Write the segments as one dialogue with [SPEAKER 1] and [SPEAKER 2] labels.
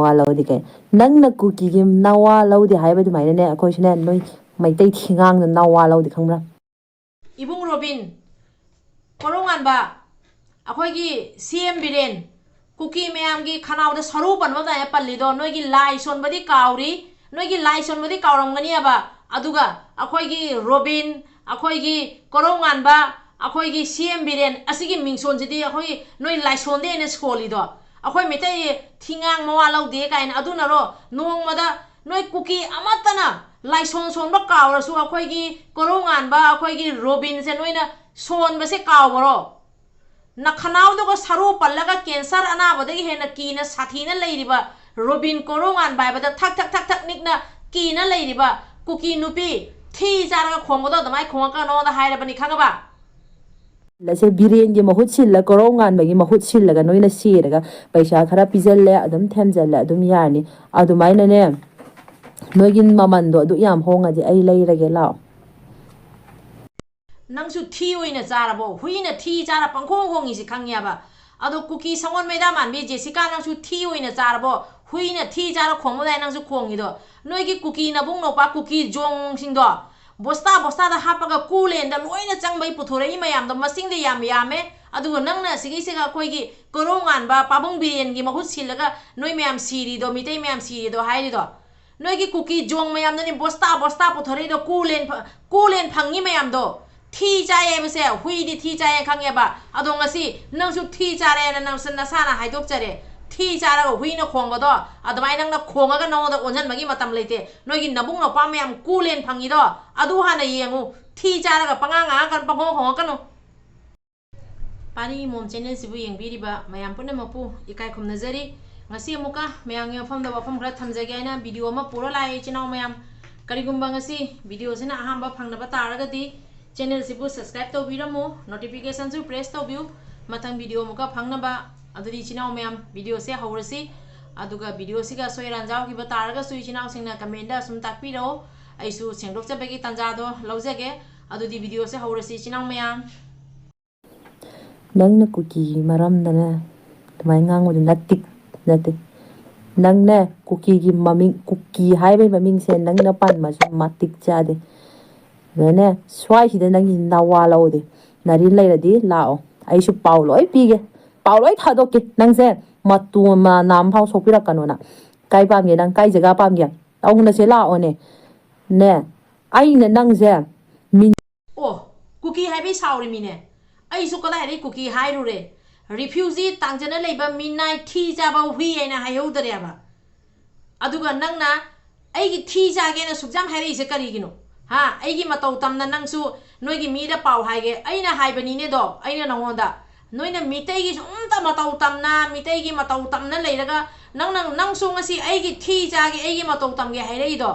[SPEAKER 1] ꯅꯋꯥ ꯂꯧꯗꯤ ꯀꯩ ꯅꯪꯅ ꯀꯨꯀꯤꯒꯤ ꯅꯋꯥ ꯂꯧꯗꯦ ꯍꯥꯏꯕ ꯑꯗꯨꯃꯥꯏꯅꯅꯦ ꯑꯩꯈꯣꯏꯁꯨꯅꯦ ꯅꯣꯏ ꯃꯩꯇꯩ ꯊꯤꯉꯥꯡꯅ ꯅꯋꯥ ꯂꯧꯗꯦ ꯈꯪꯕ꯭ꯔꯥ
[SPEAKER 2] ꯏꯕꯨꯡ ꯔꯣꯕꯤꯟ ꯀꯣꯔꯣꯉꯥꯟꯕ ꯑꯩꯈꯣꯏꯒꯤ ꯁꯤꯑꯦꯝ ꯕꯤꯔꯦꯟ ꯀꯨꯀꯤ ꯃꯌꯥꯝꯒꯤ ꯈꯅꯥꯎꯗ ꯁꯔꯨ ꯄꯟꯕꯗꯥꯏ ꯄꯜꯂꯤꯗꯣ ꯅꯣꯏꯒꯤ ꯂꯥꯏ ꯁꯣꯟꯕꯗꯤ ꯀꯥꯎꯔꯤ ꯅꯣꯏꯒꯤ ꯂꯥꯏ ꯁꯣꯟꯕꯗꯤ ꯀꯥꯎꯔꯝꯒꯅꯤꯕ ꯑꯗꯨꯒ ꯑꯩꯈꯣꯏꯒꯤ ꯔꯣꯕꯤꯟ ꯑꯩꯈꯣꯏꯒꯤ ꯀꯣꯔꯧꯉꯥꯟꯕ ꯑꯩꯈꯣꯏꯒꯤ ꯁꯤꯑꯦꯝ ꯕꯤꯔꯦꯟ ꯑꯁꯤꯒꯤ ꯃꯤꯡꯁꯣꯟꯁꯤꯗꯤ ꯑꯩꯈꯣꯏ ꯅꯣꯏ ꯂꯥꯏꯁꯣꯟꯗꯦꯅ ꯁꯣꯜꯂꯤꯗꯣ ꯑꯩꯈꯣꯏ ꯃꯩꯇꯩ ꯊꯤꯉꯥꯡ ꯃꯋꯥ ꯂꯧꯗꯦ ꯀꯥꯏꯅ ꯑꯗꯨꯅꯔꯣ ꯅꯣꯡꯃꯗ ꯅꯣꯏ ꯀꯨꯀꯤ ꯑꯃꯠꯇꯅ ꯂꯥꯏꯁꯣꯟ ꯁꯣꯟꯕ ꯀꯥꯎꯔꯁꯨ ꯑꯩꯈꯣꯏꯒꯤ ꯀꯣꯔꯧꯉꯥꯟꯕ ꯑꯩꯈꯣꯏꯒꯤ ꯔꯣꯕꯤꯟꯁꯦ ꯅꯣꯏꯅ ꯁꯣꯟꯕꯁꯦ ꯀꯥꯎꯕꯔꯣ ꯅꯈꯅꯥꯎꯗꯨꯒ ꯁꯔꯨ ꯄꯜꯂꯒ ꯀꯦꯟꯁꯔ ꯑꯅꯥꯕꯗꯒꯤ ꯍꯦꯟꯅ ꯀꯤꯅ ꯁꯥꯊꯤꯅ ꯂꯩꯔꯤꯕ ꯔꯣꯕꯤꯟ ꯀꯣꯔꯧꯉꯥꯟꯕ ꯍꯥꯏꯕꯗ ꯊꯛ ꯊꯛ ꯊꯛ ꯊꯛ ꯅꯤꯛꯅ ꯀꯤꯅ ꯂꯩꯔꯤꯕ ꯀꯨꯀꯤ ꯅꯨꯄꯤ ꯊꯤ ꯆꯥꯔꯒ ꯈꯣꯡꯕꯗꯣ ꯑꯗꯨꯃꯥꯏꯅ ꯈꯣꯡꯉꯛꯀꯅꯣꯗ ꯍꯥꯏꯔꯕꯅꯤ ꯈꯪꯉꯕ
[SPEAKER 1] ꯂꯁꯦ ꯕꯤꯔꯦꯟꯒꯤ ꯃꯍꯨꯠ ꯁꯤꯜꯂ ꯀꯣꯔꯧꯉꯥꯟꯕꯒꯤ ꯃꯍꯨꯠ ꯁꯤꯜꯂꯒ ꯅꯣꯏꯅ ꯆꯦꯔꯒ ꯄꯩꯁꯥ ꯈꯔ ꯄꯤꯖꯜꯂꯦ ꯑꯗꯨꯝ ꯊꯦꯝꯖꯜꯂꯦ ꯑꯗꯨꯝ ꯌꯥꯔꯅꯤ ꯑꯗꯨꯃꯥꯏꯅꯅꯦ ꯅꯣꯏꯒꯤ ꯃꯃꯟꯗꯣ ꯑꯗꯨꯛ ꯌꯥꯝ ꯍꯣꯡꯉꯗꯤ ꯑꯩ ꯂꯩꯔꯒꯦ ꯂꯥꯛꯑꯣ
[SPEAKER 2] ꯅꯪꯁꯨ ꯊꯤ ꯑꯣꯏꯅ ꯆꯥꯔꯕꯣ ꯍꯨꯏꯅ ꯊꯤ ꯆꯥꯔ ꯄꯪꯈꯣꯡ ꯈꯣꯡꯉꯤꯁꯤ ꯈꯪꯉꯦꯕ ꯑꯗꯣ ꯀꯨꯀꯤ ꯁꯪꯒꯣꯜ ꯃꯩꯗꯥ ꯃꯥꯟꯕꯤ ꯖꯦꯁꯤꯀꯥ ꯅꯪꯁꯨ ꯊꯤ ꯑꯣꯏꯅ ꯆꯥꯔꯕꯣ ꯍꯨꯏꯅ ꯊꯤ ꯆꯥꯔ ꯈꯣꯡꯕꯗꯥꯏ ꯅꯪꯁꯨ ꯈꯣꯡꯉꯤꯗꯣ ꯅꯣꯏꯒꯤ ꯀꯨꯀꯤ ꯅꯕꯨꯡ ꯅꯧꯄꯥ ꯀꯨꯀꯤ ꯖꯣꯡꯁꯤꯡꯗꯣ ꯕꯣꯁꯇꯥ ꯕꯣꯁꯇꯥꯗ ꯍꯥꯞꯄꯒ ꯀꯨꯂꯦꯟꯗ ꯂꯣꯏꯅ ꯆꯪꯕꯩ ꯄꯨꯊꯣꯔꯛꯏ ꯃꯌꯥꯝꯗꯣ ꯃꯁꯤꯡꯗ ꯌꯥꯝꯃꯦ ꯑꯗꯨꯒ ꯅꯪꯅ ꯁꯤꯒꯤꯁꯤꯒ ꯑꯩꯈꯣꯏꯒꯤ ꯀꯣꯔꯧꯉꯥꯟꯕ ꯄꯥꯕꯨꯡ ꯕꯤꯔꯦꯟꯒꯤ ꯃꯍꯨꯠ ꯁꯤꯜꯂꯒ ꯅꯣꯏ ꯃꯌꯥꯝ ꯁꯤꯔꯤꯗꯣ ꯃꯤꯇꯩ ꯃꯌꯥꯝ ꯁꯤꯔꯤꯗꯣ ꯍꯥꯏꯔꯤꯗꯣ ꯅꯣꯏꯒꯤ ꯀꯨꯀꯤ ꯖꯣꯡ ꯃꯌꯥꯝꯗꯨꯅꯤ ꯕꯣꯁꯇꯥ ꯕꯣꯁꯇꯥ ꯄꯨꯊꯣꯔꯛꯏꯗꯣ ꯀꯨꯂꯦꯟ ꯐꯪꯉꯤ ꯃꯌꯥꯝꯗꯣ ꯊꯤ ꯆꯥꯏ ꯍꯥꯏꯕꯁꯦ ꯍꯨꯏꯗꯤ ꯊꯤ ꯆꯥꯏ ꯈꯪꯉꯦꯕ ꯑꯗꯣ ꯉꯁꯤ ꯅꯪꯁꯨ ꯊꯤ ꯆꯥꯔꯦꯅ ꯅꯪꯁꯨ ꯅꯁꯥꯅ ꯍꯥꯏꯗꯣꯛꯆꯔꯦ ꯊꯤ ꯆꯥꯔꯒ ꯍꯨꯏꯅ ꯈꯣꯡꯕꯗꯣ ꯑꯗꯨꯃꯥꯏꯅ ꯅꯪꯅ ꯈꯣꯡꯉꯒ ꯅꯉꯣꯟꯗ ꯑꯣꯟꯁꯤꯟꯕꯒꯤ ꯃꯇꯝ ꯂꯩꯇꯦ ꯅꯣꯏꯒꯤ ꯅꯕꯨꯡ ꯅꯧꯄꯥ ꯃꯌꯥꯝ ꯀꯨꯂꯦꯟ ꯐꯪꯉꯤꯗꯣ ꯑꯗꯨ ꯍꯥꯟꯅ ꯌꯦꯡꯉꯨ ꯊꯤ ꯆꯥꯔꯒ ꯄꯉꯥꯡ ꯉꯥꯡꯉꯛꯀꯅꯨ ꯄꯪꯈꯣꯡ ꯈꯣꯡꯉꯛꯀꯅꯨ ꯄꯥꯔꯤ ꯃꯣꯝ ꯆꯦꯅꯦꯜꯁꯤꯕꯨ ꯌꯦꯡꯕꯤꯔꯤꯕ ꯃꯌꯥꯝ ꯄꯨꯝꯅꯃꯛꯄꯨ ꯏꯀꯥꯏ ꯈꯨꯝꯅꯖꯔꯤ ꯉꯁꯤ ꯑꯃꯨꯛꯀ ꯃꯌꯥꯝꯒꯤ ꯃꯐꯝꯗ ꯋꯥꯐꯝ ꯈꯔ ꯊꯝꯖꯒꯦ ꯍꯥꯏꯅ ꯚꯤꯗꯤꯑꯣ ꯑꯃ ꯄꯨꯔ ꯂꯥꯛꯑꯦ ꯏꯆꯤꯜ ꯏꯅꯥꯎ ꯃꯌꯥꯝ ꯀꯔꯤꯒꯨꯝꯕ ꯉꯁꯤ ꯚꯤꯗꯤꯑꯣꯁꯤꯅ ꯑꯍꯥꯟꯕ ꯐꯪꯅꯕ ꯇꯥꯔꯒꯗꯤ ꯆꯦꯅꯦꯜꯁꯤꯕꯨ ꯁꯕꯁꯀ꯭ꯔꯥꯏꯕ ꯇꯧꯕꯤꯔꯝꯃꯨ ꯅꯣꯇꯤꯐꯤꯀꯦꯁꯟꯁꯨ ꯄ꯭रेस ꯇꯧꯕꯤꯌꯨ ꯃꯊꯪ ꯚꯤꯗꯤꯑꯣ ꯑꯃꯨꯛꯀ ꯐꯪꯅꯕ ꯑꯗꯨꯗꯤ ꯏꯆꯤꯜ ꯏꯅꯥꯎ ꯃꯌꯥꯝ ꯚꯤꯗꯤꯑꯣꯁꯦ ꯍꯧꯔꯁꯤ ꯑꯗꯨꯒ ꯚꯤꯗꯤꯑꯣꯁꯤꯒ ꯁꯣꯏ ꯏꯔꯥꯟ ꯌꯥꯎꯈꯤꯕ ꯇꯥꯔꯒꯁꯨ ꯏꯆꯤꯜ ꯏꯅꯥꯎꯁꯤꯡꯅ ꯀꯃꯦꯟꯗ ꯑꯁꯨꯝ ꯇꯥꯛꯄꯤꯔꯛꯑꯣ ꯑꯩꯁꯨ ꯁꯦꯡꯗꯣꯛꯆꯕꯒꯤ ꯇꯥꯟꯖꯥꯗꯣ ꯂꯧꯖꯒꯦ ꯑꯗꯨꯗꯤ ꯚꯤꯗꯤꯑꯣꯁꯦ ꯍꯧꯔꯁꯤ ꯏꯆꯤꯜ ꯏꯅꯥꯎ ꯃꯌꯥꯝ
[SPEAKER 1] ꯅꯪꯅ ꯀꯨꯀꯤꯒꯤ ꯃꯔꯝꯗꯅꯦ ꯑꯗꯨꯃꯥꯏꯅ ꯉꯥꯡꯕꯗꯤ ꯅꯠꯇꯦ ꯅꯪꯅꯦ ꯀꯨꯀꯤꯒꯤ ꯃꯃꯤꯡ ꯀꯨꯀꯤ ꯍꯥꯏꯕꯒꯤ ꯃꯃꯤꯡꯁꯦ ꯅꯪꯅ ꯄꯟꯕꯁꯨ ꯃꯇꯤꯛ ꯆꯥꯗꯦ ꯑꯗꯨꯅꯦ ꯁ꯭ꯋꯥꯏꯁꯤꯗ ꯅꯪꯒꯤ ꯅꯋꯥ ꯂꯧꯗꯦ ꯅꯥꯔꯤ ꯂꯩꯔꯗꯤ ꯂꯥꯛꯑꯣ ꯑꯩꯁꯨ ꯄꯥꯎ ꯂꯣꯏ ꯄꯤꯒꯦ ꯄꯥꯎ ꯂꯣꯏ ꯊꯥꯗꯣꯛꯀꯦ ꯅꯪꯁꯦ ꯃꯇꯨ ꯅꯥꯝ ꯐꯥꯎ ꯁꯣꯛꯄꯤꯔꯛꯀꯅꯣꯅ ꯀꯥꯏ ꯄꯥꯝꯒꯦ ꯅꯪ ꯀꯥꯏ ꯖꯒꯥ ꯄꯥꯝꯒꯦ ꯇꯧꯅꯁꯦ ꯂꯥꯛꯑꯣꯅꯦ ꯅꯦ ꯑꯩꯅ ꯅꯪꯁꯦ
[SPEAKER 2] ꯑꯣ ꯀꯨꯀꯤ ꯍꯥꯏꯕꯩ ꯁꯥꯎꯔꯤꯃꯤꯅꯦ ꯑꯩꯁꯨ ꯀꯗꯥꯏꯗꯩ ꯀꯨꯀꯤ ꯍꯥꯏꯔꯨꯔꯦ ꯔꯤꯐ꯭ꯌꯨꯖꯤ ꯇꯥꯡꯖꯅ ꯂꯩꯕ ꯃꯤꯅꯥꯏ ꯊꯤ ꯆꯥꯕ ꯍꯨꯏ ꯍꯥꯏꯅ ꯍꯥꯏꯍꯧꯗꯔꯦꯕ ꯑꯗꯨꯒ ꯅꯪꯅ ꯑꯩꯒꯤ ꯊꯤ ꯆꯥꯒꯦꯅ ꯁꯨꯛꯌꯥꯝ ꯍꯥꯏꯔꯛꯏꯁꯦ ꯀꯔꯤꯒꯤꯅꯣ ꯍꯥ ꯑꯩꯒꯤ ꯃꯇꯧ ꯇꯝꯅ ꯅꯪꯁꯨ ꯅꯣꯏꯒꯤ ꯃꯤꯗ ꯄꯥꯎ ꯍꯥꯏꯒꯦ ꯑꯩꯅ ꯍꯥꯏꯕꯅꯤꯅꯦꯗꯣ ꯑꯩꯅ ꯅꯉꯣꯟꯗ ꯅꯣꯏꯅ ꯃꯤꯇꯩꯒꯤ ꯁꯨꯝꯇ ꯃꯇꯧ ꯇꯝꯅ ꯃꯤꯇꯩꯒꯤ ꯃꯇꯧ ꯇꯝꯅ ꯂꯩꯔꯒ ꯅꯪꯁꯨ ꯉꯁꯤ ꯑꯩꯒꯤ ꯊꯤ ꯆꯥꯒꯦ ꯑꯩꯒꯤ ꯃꯇꯧ ꯇꯝꯒꯦ ꯍꯥꯏꯔꯛꯏꯗꯣ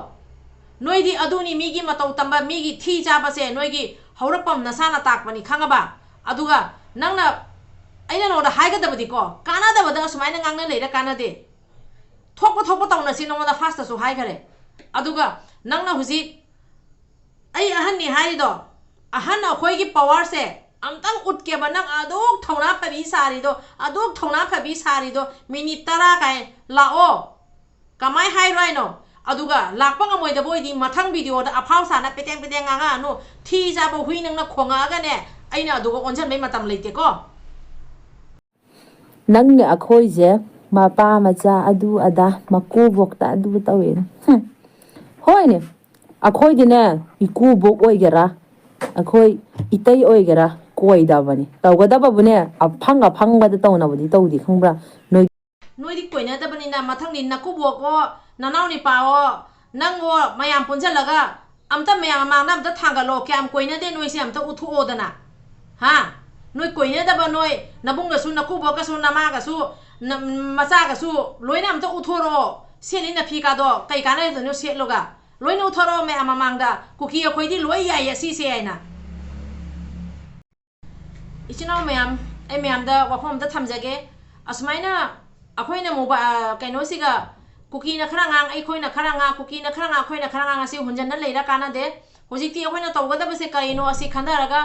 [SPEAKER 2] ꯅꯣꯏꯗꯤ ꯑꯗꯨꯅꯤ ꯃꯤꯒꯤ ꯃꯇꯧ ꯇꯝꯕ ꯃꯤꯒꯤ ꯊꯤ ꯆꯥꯕꯁꯦ ꯅꯣꯏꯒꯤ ꯍꯧꯔꯛꯐꯝ ꯅꯁꯥꯅ ꯇꯥꯛꯄꯅꯤ ꯈꯪꯉꯕ ꯑꯗꯨꯒ ꯅꯪꯅ ꯑꯩꯅ ꯅꯉꯣꯟꯗ ꯍꯥꯏꯒꯗꯕꯗꯤꯀꯣ ꯀꯥꯟꯅꯗꯕꯗ ꯑꯁꯨꯃꯥꯏꯅ ꯉꯥꯡꯅ ꯂꯩꯔ ꯀꯥꯟꯅꯗꯦ ꯊꯣꯛꯄ ꯇꯧꯅꯁꯤ ꯅꯉꯣꯟꯗ ꯐꯥꯁꯇꯁꯨ ꯍꯥꯏꯈꯔꯦ ꯑꯗꯨꯒ ꯅꯪꯅ ꯍꯧꯖꯤꯛ ꯑꯩ ꯑꯍꯟꯅꯤ ꯍꯥꯏꯔꯤꯗꯣ ꯑꯍꯟ ꯑꯩꯈꯣꯏꯒꯤ ꯄꯋꯥꯔꯁꯦ ꯑꯝꯇꯪ ꯎꯠꯀꯦꯕ ꯅꯪ ꯑꯗꯨꯛ ꯊꯧꯅꯥ ꯐꯕꯤ ꯁꯥꯔꯤꯗꯣ ꯑꯗꯨꯛ ꯊꯧꯅꯥ ꯐꯕꯤ ꯁꯥꯔꯤꯗꯣ ꯃꯤꯅꯤꯠ 10 ꯀꯥꯏ ꯂꯥꯛꯑꯣ ꯀꯃꯥꯏ ꯍꯥꯏꯔꯣ ꯍꯥꯏꯅꯣ ꯑꯗꯨꯒ ꯂꯥꯛꯄ ꯉꯝꯃꯣꯏꯗꯕ ꯑꯣꯏꯗꯤ ꯃꯊꯪ ꯚꯤꯗꯤꯑꯣꯗ ꯑꯐꯥꯎ ꯁꯥꯅ ꯄꯦꯇꯦꯡ ꯉꯥꯡꯉꯛꯑꯅꯨ ꯊꯤ ꯆꯥꯕ ꯍꯨꯏ ꯅꯪꯅ ꯈꯣꯡꯉꯛꯑꯒꯅꯦ ꯑꯩꯅ ꯑꯗꯨꯒ ꯑꯣꯟꯁꯤꯟꯕꯩ ꯃꯇꯝ ꯂꯩꯇꯦꯀꯣ
[SPEAKER 1] ꯅꯪꯅ ꯑꯩꯈꯣꯏꯁꯦ ꯃꯄꯥ ꯃꯆꯥ ꯑꯗꯨ ꯑꯗꯥ ꯃꯀꯨꯕꯣꯛꯇ ꯑꯗꯨ ꯇꯧꯋꯦꯅ ꯍꯣꯏꯅꯦ ꯑꯩꯈꯣꯏꯗꯤꯅꯦ ꯏꯀꯨꯕꯣꯛ ꯑꯣꯏꯒꯦꯔꯥ ꯑꯩꯈꯣꯏ ꯏꯇꯩ ꯑꯣꯏꯒꯦꯔꯥ ꯀꯣꯏꯗꯕꯅꯤ ꯇꯧꯒꯗꯕꯕꯨꯅꯦ ꯑꯐꯪꯕꯗ ꯇꯧꯅꯕꯗꯤ ꯇꯧꯗꯦ ꯈꯪꯕ꯭ꯔꯥ
[SPEAKER 2] ꯅꯣꯏꯗꯤ ꯀꯣꯏꯅꯗꯕꯅꯤꯅ ꯃꯊꯪꯗꯤ ꯅꯀꯨꯕꯣꯛꯀꯣ ꯅꯅꯥꯎ ꯅꯤꯄꯥꯑꯣ ꯅꯪꯉꯣ ꯃꯌꯥꯝ ꯄꯨꯟꯁꯤꯜꯂꯒ ꯑꯝꯇ ꯃꯌꯥꯝ ꯃꯃꯥꯡꯗ ꯑꯝꯇ ꯊꯥꯡꯒꯠꯂꯣ ꯀꯌꯥꯝ ꯀꯣꯏꯅꯗꯦ ꯅꯣꯏꯁꯦ ꯑꯝꯇ ꯎꯠꯊꯣꯛꯑꯣꯗꯅ ꯍꯥ ꯅꯣꯏ ꯀꯣꯏꯅꯗꯕ ꯅꯣꯏ ꯅꯕꯨꯡꯒꯁꯨ ꯅꯀꯨꯕꯣꯛꯀꯁꯨ ꯅꯃꯥꯒꯁꯨ ꯃꯆꯥꯒꯁꯨ ꯂꯣꯏꯅ ꯑꯝꯇ ꯎꯠꯊꯣꯔꯛꯑꯣ ꯁꯦꯠꯂꯤ ꯅꯐꯤꯀꯥꯗꯣ ꯀꯩ ꯀꯥꯟꯅꯗꯣꯏꯅꯣ ꯁꯦꯠꯂꯨꯒ ꯂꯣꯏꯅ ꯎꯠꯊꯣꯔꯛꯑꯣ ꯃꯌꯥꯝ ꯃꯃꯥꯡꯗ ꯀꯨꯀꯤ ꯑꯩꯈꯣꯏꯗꯤ ꯂꯣꯏ ꯌꯥꯏꯌꯦ ꯑꯁꯤꯁꯦ ꯍꯥꯏꯅ ꯏꯆꯤꯟ ꯏꯅꯥꯎ ꯃꯌꯥꯝ ꯑꯩ ꯃꯌꯥꯝꯗ ꯋꯥꯐꯝ ꯑꯝꯇ ꯊꯝꯖꯒꯦ ꯑꯁꯨꯃꯥꯏꯅ ꯑꯩꯈꯣꯏꯅ ꯀꯩꯅꯣꯁꯤꯒ ꯀꯨꯀꯤꯅ ꯈꯔ ꯉꯥꯡ ꯑꯩꯈꯣꯏꯅ ꯈꯔ ꯉꯥꯡ ꯀꯨꯀꯤꯅ ꯈꯔ ꯉꯥꯡ ꯑꯩꯈꯣꯏꯅ ꯈꯔ ꯉꯥꯡ ꯑꯁꯤ ꯍꯨꯟꯖꯟꯅ ꯂꯩꯔ ꯀꯥꯟꯅꯗꯦ ꯍꯧꯖꯤꯛꯇꯤ ꯑꯩꯈꯣꯏꯅ ꯇꯧꯒꯗꯕꯁꯦ ꯀꯔꯤꯅꯣ ꯑꯁꯤ ꯈꯟꯅꯔꯒ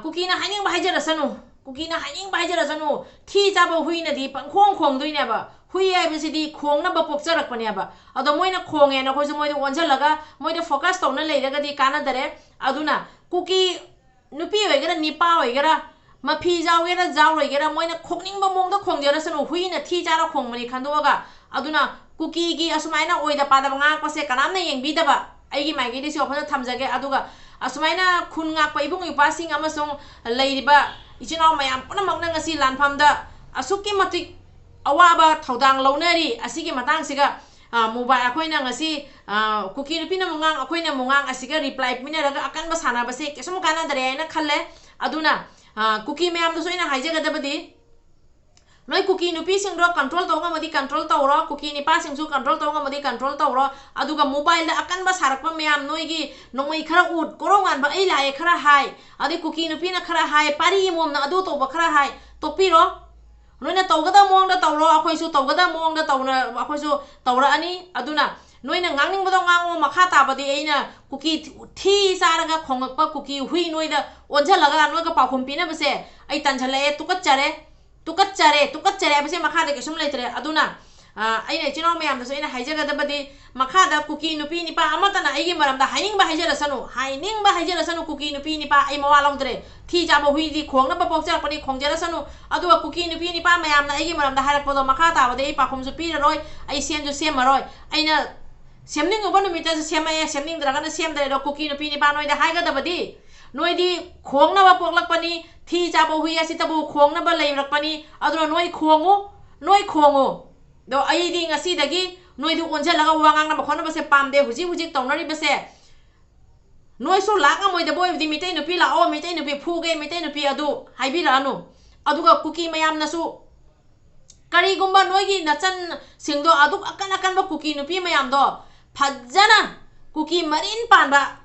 [SPEAKER 2] ꯀꯨꯀꯤꯅ ꯍꯥꯏꯅꯤꯡꯕ ꯍꯥꯏꯖꯔꯁꯅꯨ ꯀꯨꯀꯤꯅ ꯍꯥꯏꯅꯤꯡꯕ ꯍꯥꯏꯖꯔꯁꯅꯨ ꯊꯤ ꯆꯥꯕ ꯍꯨꯏꯅꯗꯤ ꯄꯪꯈꯣꯡ ꯈꯣꯡꯗꯣꯏꯅꯦꯕ hui haibasidi khongnaba pokcharakpaneaba ado moina khongena khoisu moida onjalaga moida focus tawna leiragadi kanadare aduna cookie nupi oigera nipa oigera mafi jaugera jauroigera moina khokningba mongda khongjerasanu hui na thi jara khongmani khandoga aduna cookie gi asumaina oida padaba nga pase kanamna yengbidaba aigi maigi disi ophana thamjage aduga asumaina khun nga pa ibung ipasing amasong leiriba ichinaw mayam punamakna ngasi lanphamda asuki matik awaba thaudang launari asigi matang siga mobile akoina ngasi cookie nupina mungang akoina mungang asiga reply pinaraga akan ba sana base kesum kana dare aina khalle aduna cookie mayam do soina haijagadabadi noi cookie nupi sing ro control tawga madi control tawro cookie ni pa sing su control tawga madi control tawro aduga mobile da akan ba sarakpa mayam noi gi nongmai khara ut korongan ba ai lae khara hai adi cookie nupi na khara hai pari mom na adu to ba khara hai topiro noina tawgada mong da tawro akhoi su tawgada mong da tawna akhoi su tawra ani aduna noina ngangning bodo ngango makha tabadi aina cookie thi saraga khongakpa cookie hui noida onjalaga noiga pakhum pina base ai tanjale tukat chare base makha da kesum leitre aduna aina chino mayam da so ina haijaga da badi makha da cookie nupi ni pa amata na aigi maram da haining ba haijara sanu cookie nupi ni pa ai mawalong dre thi jabo hui di khong na ba pokcha pani khongjara sanu aduwa cookie nupi ni pa mayam na aigi maram da harak podo makha ta bade ai pakhum su pi roi ai sem ju sem maroi aina semning uba numita semaya semning draga na sem dre do cookie nupi ni pa noi da haiga da badi noi di khong na ba poklak pani thi jabo hui asi tabu khong na ba leirak pani aduna noi khongu do ai di ngasi dagi noi du onjalaga wangang na bakhona base pamde huji tawnari base noi so laka moi da boy di mitei nupi la o mitei nupi phuge mitei nupi adu haibira anu aduga cookie mayam na su kari gumba noi gi nachan singdo adu akan ba cookie nupi mayam do phajana cookie marin panba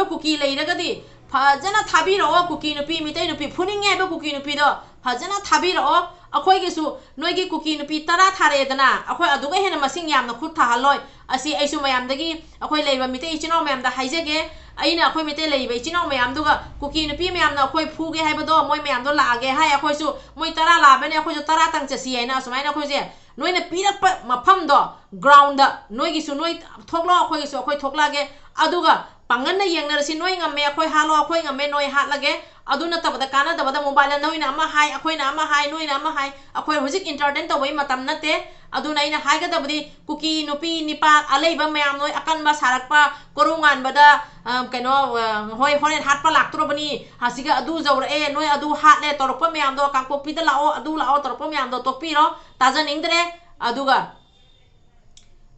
[SPEAKER 2] cookie leiragadi phajana thabiro cookie nupi mitei nupi phuninge ba cookie nupi do phajana thabiro akhoi gi su noi gi cookie nupi tara thare dana akhoi aduga hena masing yam na khut thahaloi asi aisu mayam dagi akhoi leiba mitei chino mayam da haijege aina akhoi mitei leiba chino mayam duga cookie nupi mayam na akhoi phuge haibado moi mayam do laage hai akhoi su moi tara labane akhoi su tara tang chasi aina sumaina akhoi je noi na pirak mafam do ground da noi gi su noi thoklo akhoi gi su akhoi thoklage aduga pangan na yang narasi noi ngame akhoi halo akhoi ngame noi hatlage aduna tabada kana tabada mobile noi na ama hai akhoi na ama hai noi na ama hai akhoi hojik entertain to wai matam nate aduna ina haiga tabadi cookie nupi nipa aleiba mayam noi akan ba sarakpa korungan bada keno hoi honen hatpa laktro bani hasiga adu zawra noi adu hatle torpa mayam do kangpo pida lao adu lao torpa mayam do topiro taja ningdre aduga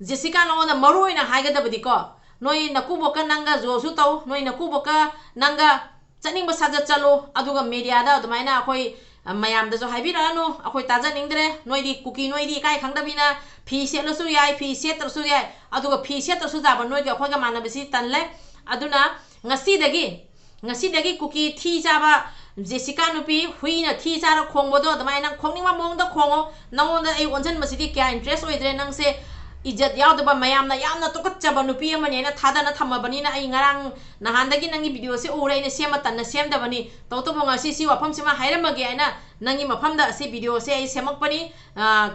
[SPEAKER 2] Jessica no na maroi na haiga tabadi ko noi nakuboka nanga josu tau noi nakuboka nanga chaning ba saja chalo aduga media da dumaina akhoi mayam da jo haibira no akhoi taja ningdre noi di cookie noi di kai khangdabina phi set lo su yai phi set lo su yai aduga phi set lo su jaba noi ga akhoi ga manabisi tanle aduna ngasi dagi cookie thi jaba Jessica nupi hui na thi jara khongbodo dumaina khongningma mongda khongo nangonda ai onjan masidi kya interest oidre nang se ijat yaudaba mayam na yamna tukatchaba nupi amani na thadana thamabani na ai ngarang nahandagi nangi video se ure ne sema tan na semdabani tawtobo ngasi si wafam sema hairamage aina nangi mafamda se video se ai semakpani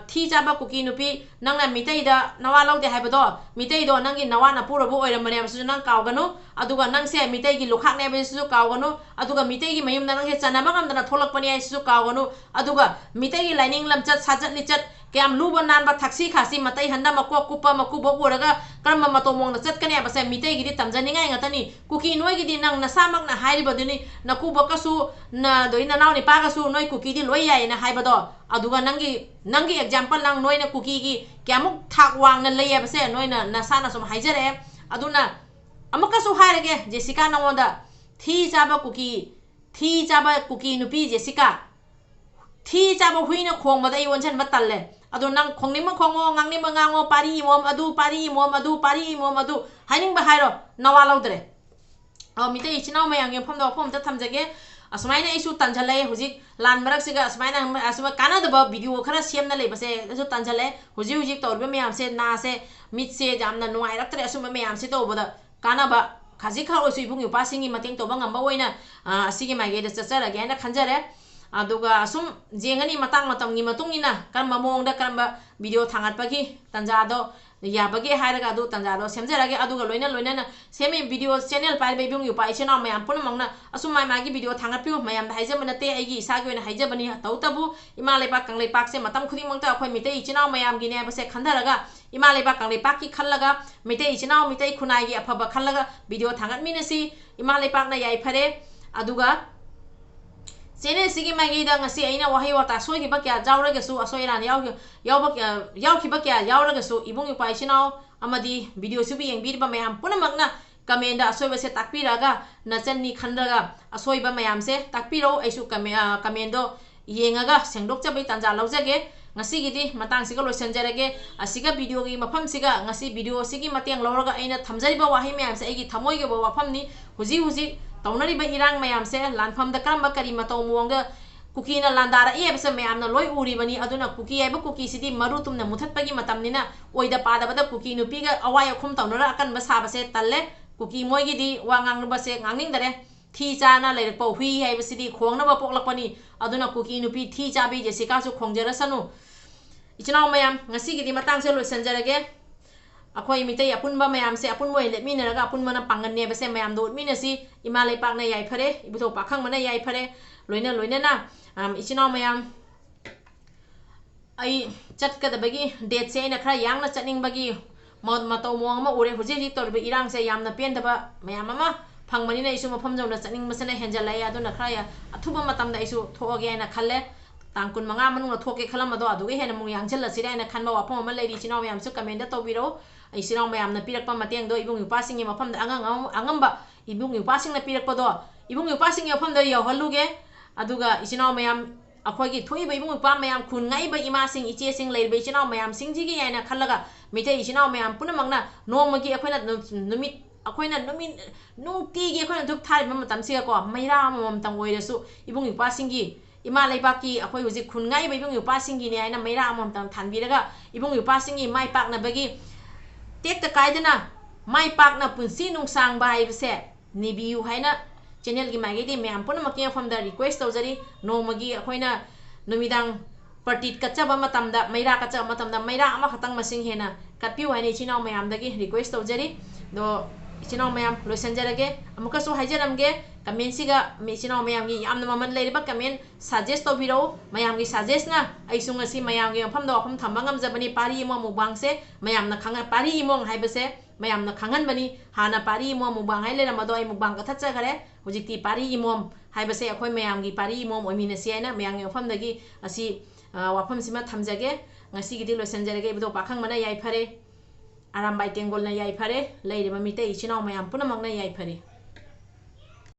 [SPEAKER 2] thi jaba cookie nupi nangna mitei da nawa laude haibado mitei do nangi nawa na purabu oiramane su nang kawganu aduga nang se mitei gi lukhak ne be su kawganu aduga mitei gi mayum nang he chanaba ngamdana tholakpani ai su kawganu aduga mitei gi lining lamchat sajat lichat Kiam luban nan ba taxi khasi matai handa mako kupa makubo uraga karma matomong na chat kane basa mitei gidi tamjani ngai ngatani cookie noi gidi nang nasamak na hairi badini nakubo kasu na doina naw ni pa kasu noi cookie di loi yai na haibado aduga nangi example nang noi na cookie gi kiamuk thak wang na leye basa noi na nasana som haijare aduna amakasu hairage Jessica nangonda thi jaba cookie nupi Jessica thi jaba huina khong mada iwon chan batalle adu nang khongnima khongo ngangnima ngango pari mom adu haining ba hairo nawa laudre mitei chinau mayang yom phomda phom ta thamjage asmaina isu tanjale hujik lan marak siga asma kana da video khara semna le base asu tanjale hujik torbe mayam se na se mit se jamna nuai raktre asu mayam se to boda kana ba khaji khar osu ibung yupa singi mating to bangam ba oina asigi mage da chachara ge na khanjare aduga asum jengani matang matamgi matungina karamba mongda karamba video thangatpagi tanjado yabage hairaga adu tanjado semjarage aduga loina semi video channel pai be bung yu pai chena mayam pun mangna asum mai magi video thangatpiu mayam haija manate aigi isagi oina haija bani tautabu ima lepak kang lepak se matam khuding mangta akhoi mitei chena mayam gi ne base khandaraga ima lepak kang lepak ki khallaga mitei chena mitei khunai gi afaba khallaga video thangatminasi ima lepak na yai phare aduga channel sigi magi da ngasi aina wahi wata soi gi bakya jawraga su asoi ran yaw ki bakya yawraga su ibung yu pai chinao amadi video su bi yengbi ba mayam punamakna comment da asoi base takpiraga na channi khandaga asoi ba mayam se takpiro aisu comment do yengaga sengdok chabai tanja laujage ngasi gidi matang siga loisanjarage asiga video gi mafam siga ngasi video sigi mateng lawraga aina thamjariba wahi mayam se agi thamoi ge ba wafam ni huji taunari ba irang mayam se lanfam da karamba kari matau muangda kuki na landara e basa mayam na loi uri bani aduna kuki ai ba kuki sidi maru tumna muthat pagi matam nina oida pada bada kuki nu piga awaya khum taunara akan basa base talle kuki moi gi di wangang ba se ngangning dare thi cha na leir po hui ai basidi khongna ba poklak pani aduna kuki nu pi thi cha bi jessica su khongjara sanu ichinaw mayam ngasi gi di matang se loisanjarage akhoi mitei apunba mayam se apun moi let mina raga apun mana pangan ne base mayam do mina si ima lepak na yai phare ibuto pakhang mana yai phare loina na ichinaw mayam ai chat ka da bagi date se na khara yang na chatning bagi mod matau mong ma ure huji tor be irang se yam na pen da ba mayam ama phangmani na isu mafam jong na chatning masana henjala ya do na khara ya athuba matam da isu thoge na khalle tangkun manga manung na thoke khalam ado adu ge hena mung yang challa sira na khanba wapam ma leiri chinaw mayam su comment da tobiro ai sirang mayam na pirak pa mateng do ibung yupa sing mafam da angamba ibung yupa sing na pirak pa do ibung yupa sing mafam da yaw haluge aduga isinaw mayam akhoi gi thoi ba ibung yupa mayam khun ngai ba ima sing iche sing leir ba isinaw mayam sing ji gi yaina khallaga mitei isinaw mayam punamangna nomagi akhoi na numit nungti gi akhoi na duk thai ba matam siga ko maira mamam tang oirasu ibung yupa sing gi ima leibaki akhoi huji khun ngai ba ibung yupa sing gi ne aina maira mamam tang thanbiraga ibung yupa sing gi mai pak na bagi tek ta kaidana mai pak na punsi nung sang bai bse nibiu haina channel gi magi di myam pun makia from the request tawjari no magi akhoina numidang partit kachaba matamda maira kachaba matamda maira ama khatang masing hena katpiu haini chinaw mayam dagi request tawjari do chinaw mayam loisanjarage amuka so haijaramge comment siga me chinaw mayam gi yamna maman leiriba comment suggest tobiro mayam gi suggest na aisunga si mayam gi pham do pham thambangam jabani pari mo mubang se mayam na khanga pari imong haibase mayam na khangan bani hana pari mo mubang hai lera mado ai mubang ka thatcha gare hujikti pari imom haibase akhoi mayam gi pari imom oimina si aina mayam gi pham dagi asi wafam sima thamjage ngasi gi di loisanjarage bido pakhang mana yai phare arambai tengol na yai phare leiriba mitei chinaw mayam punamang na yai phare